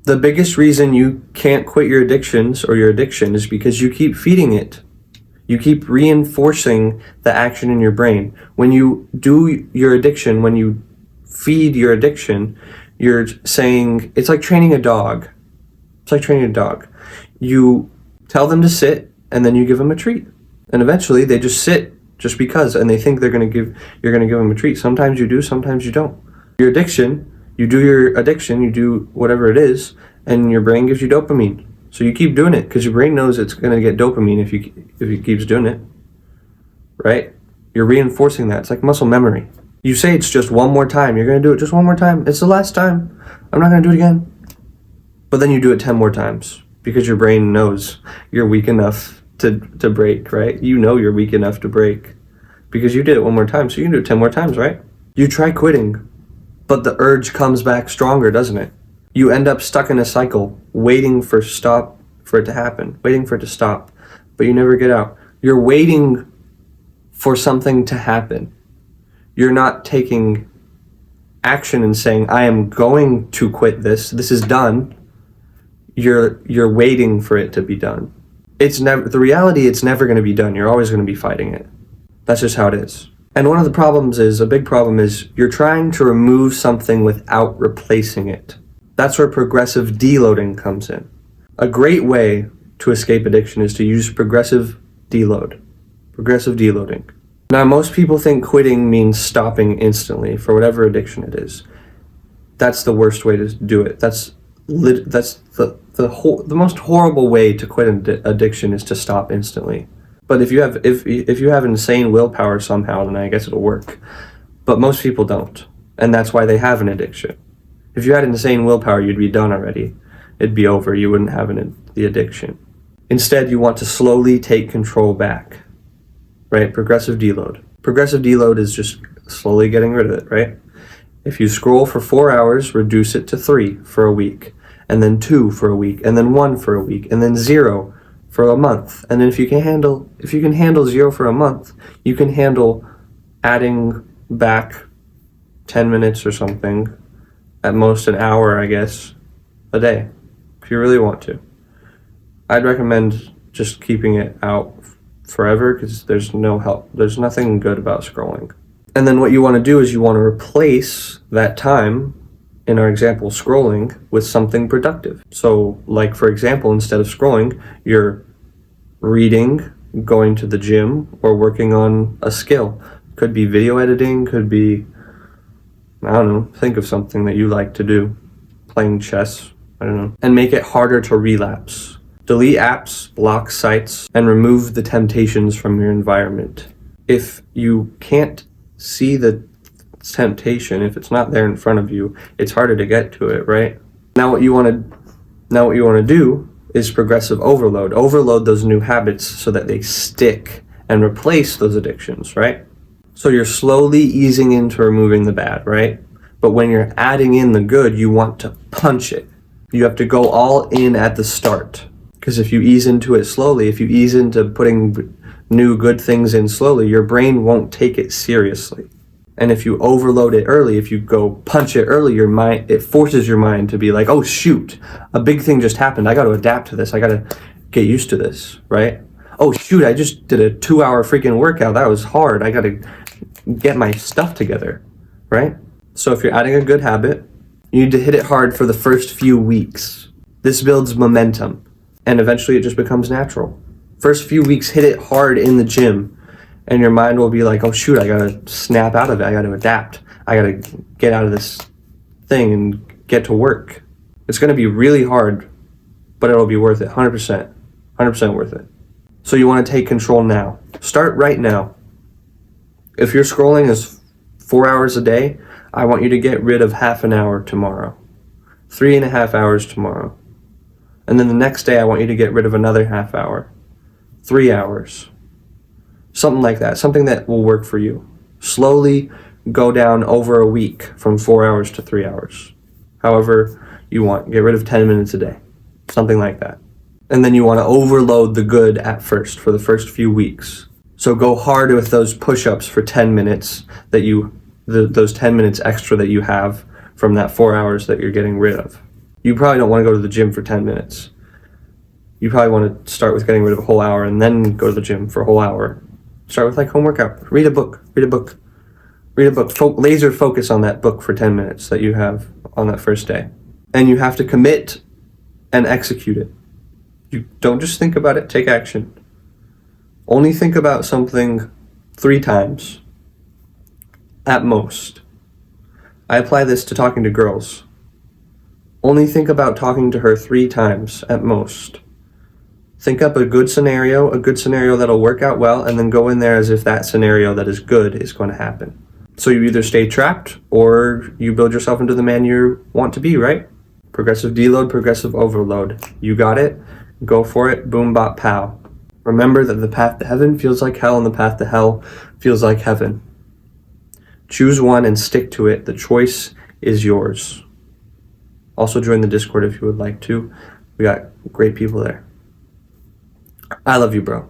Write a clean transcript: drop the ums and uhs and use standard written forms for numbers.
The biggest reason you can't quit your addictions or your addiction is because you keep feeding it. You keep reinforcing the action in your brain. When you do your addiction, when you feed your addiction, you're saying, it's like training a dog. It's like training a dog. You tell them to sit, and then you give them a treat. And eventually they just sit just because, and they think you're going to give them a treat. Sometimes you do, sometimes you don't. Your addiction, you do whatever it is, and your brain gives you dopamine. So you keep doing it because your brain knows it's going to get dopamine if it keeps doing it, right? You're reinforcing that. It's like muscle memory. You say it's just one more time. You're going to do it just one more time. It's the last time. I'm not going to do it again. But then you do it 10 more times because your brain knows you're weak enough to break, right? You know you're weak enough to break because you did it one more time. So you can do it 10 more times, right? You try quitting, but the urge comes back stronger, doesn't it? You end up stuck in a cycle, waiting for it to happen, waiting for it to stop, but you never get out. You're waiting for something to happen. You're not taking action and saying, I am going to quit this. This is done. You're waiting for it to be done. The reality, it's never going to be done. You're always going to be fighting it. That's just how it is. And a big problem is you're trying to remove something without replacing it. That's where progressive deloading comes in. A great way to escape addiction is to use progressive deloading. Now, most people think quitting means stopping instantly for whatever addiction it is. That's the worst way to do it. That's the most horrible way to quit an addiction is to stop instantly. But if you have insane willpower somehow, then I guess it'll work. But most people don't, and that's why they have an addiction. If you had insane willpower, you'd be done already. It'd be over. You wouldn't have the addiction. Instead, you want to slowly take control back, right? Progressive deload. Progressive deload is just slowly getting rid of it, right? If you scroll for 4 hours, reduce it to 3 for a week, and then 2 for a week, and then 1 for a week, and then 0 for a month. And then if you can handle 0 for a month, you can handle adding back 10 minutes or something, at most an hour, I guess, a day, if you really want to. I'd recommend just keeping it out forever because there's no help. There's nothing good about scrolling. And then what you want to do is you want to replace that time, in our example, scrolling, with something productive. So, like, for example, instead of scrolling, you're reading, going to the gym, or working on a skill. Could be video editing, could be, I don't know, think of something that you like to do. Playing chess, I don't know. And make it harder to relapse. Delete apps, block sites, and remove the temptations from your environment. If you can't see the temptation, if it's not there in front of you, it's harder to get to it, right? Now what you want to do is progressive overload. Overload those new habits so that they stick and replace those addictions, right? So you're slowly easing into removing the bad, right? But when you're adding in the good, you want to punch it. You have to go all in at the start. Because if you ease into it slowly, if you ease into putting new good things in slowly, your brain won't take it seriously. And if you overload it early, if you go punch it early, it forces your mind to be like, oh shoot, a big thing just happened. I got to adapt to this. I got to get used to this, right? Oh shoot, I just did a 2-hour freaking workout. That was hard. I got to get my stuff together, right? So if you're adding a good habit, you need to hit it hard for the first few weeks. This builds momentum, and eventually it just becomes natural. First few weeks, hit it hard in the gym, and your mind will be like, oh shoot, I gotta snap out of it. I gotta adapt. I gotta get out of this thing and get to work. It's gonna be really hard, but it'll be worth it, 100%. 100% worth it. So you wanna take control now. Start right now. If your scrolling is 4 hours a day, I want you to get rid of half an hour tomorrow, 3.5 hours tomorrow. And then the next day, I want you to get rid of another half hour, 3 hours. Something like that, something that will work for you. Slowly go down over a week from 4 hours to 3 hours. However you want, get rid of 10 minutes a day, something like that. And then you want to overload the good at first for the first few weeks. So go hard with those push-ups for 10 minutes those 10 minutes extra that you have from that 4 hours that you're getting rid of. You probably don't want to go to the gym for 10 minutes. You probably want to start with getting rid of a whole hour and then go to the gym for a whole hour. Start with like home workout. Read a book. Laser focus on that book for 10 minutes that you have on that first day. And you have to commit and execute it. You don't just think about it, take action. Only think about something 3 times at most. I apply this to talking to girls. Only think about talking to her 3 times at most. Think up a good scenario that'll work out well, and then go in there as if that scenario that is good is going to happen. So you either stay trapped or you build yourself into the man you want to be, right? Progressive deload, progressive overload. You got it. Go for it. Boom, bop, pow. Remember that the path to heaven feels like hell and the path to hell feels like heaven. Choose one and stick to it. The choice is yours. Also join the Discord if you would like to. We got great people there. I love you, bro.